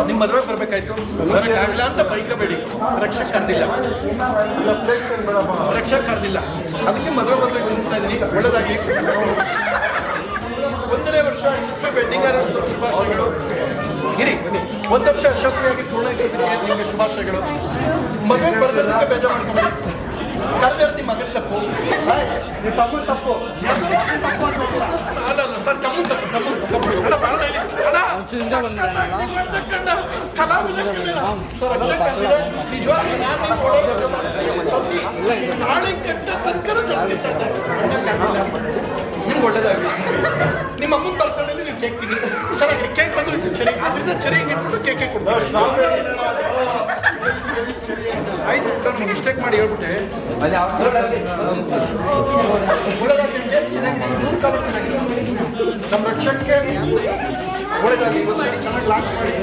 ನಿಮ್ಮ ಮದುವೆ ಬರ್ಬೇಕಾಯ್ತು, ಬರೋಕ್ಕಾಗಲ್ಲ ಅಂತ ಬೈಕಬೇಡಿ. ರಕ್ಷಕ್ ಕರ್ದಿಲ್ಲ, ರಕ್ಷಕ್ ಕರ್ದಿಲ್ಲ, ಅದಕ್ಕೆ ಮದುವೆ ಬರ್ಬೇಕು ಅನಿಸ್ತಾ ಇದ್ದೀನಿ. ಒಳ್ಳೆದಾಗಿ. 1ನೇ ವರ್ಷ ಯಶಸ್ವಿ ವೆಡ್ಡಿಂಗ್ ಆನಿವರ್ಸರಿ ಶುಭಾಶಯಗಳು. ಇರಿ, 1 ವರ್ಷ ಯಶಸ್ವಿಯಾಗಿ ಪೂರ್ಣಗೊಳಿಸಿದ್ದಕ್ಕೆ ನಿಮಗೆ ಶುಭಾಶಯಗಳು. ಮದುವೆ ಬರೋದಕ್ಕೆ ಬೇಜಾರು ಮಾಡ್ಕೊಬೇಡಿ. ಕರೆದಿರ್ತಿ ಮಗನ ತಪ್ಪು, ತಪ್ಪು ಅಲ್ಲ ಸರ್, ತಮ್ಮ ತಪ್ಪು ನಾಳೆ ಕೆಟ್ಟ ತನಕ ನಿಮ್ಗೆ ಒಳ್ಳೇದಾಗಲಿ. ನಿಮ್ಮ ಅಮ್ಮನ ಬರ್ಕೊಂಡಲ್ಲಿ ನೀವು ಕೇಕ್ ತಿನ್ನಿ. ಚೆನ್ನಾಗಿ ಕೇಕ್ ಬಂದು ಚರಿ, ಅದರಿಂದ ಚರಿ ಇಟ್ಬಿಟ್ಟು ಕೇಕೆ ಕೊಡ್ತಾರೆ. ಆಯ್ತು ಸರ್, ನೀವು ಮಿಸ್ಟೇಕ್ ಮಾಡಿ ಹೇಳ್ಬಿಟ್ಟೆ. ಒಳ್ಳೆದಾಗಿ ನಿಮಗೆ ಚೆನ್ನಾಗಿ 3 ಕಾಲ ಚೆನ್ನಾಗಿಲ್ಲ. ನಮ್ಮ ರಕ್ಷಕ್ಕೆ ಒಳ್ಳೆದಾಗಿ ಚೆನ್ನಾಗಿ ಲಾಕ್ ಮಾಡಿ.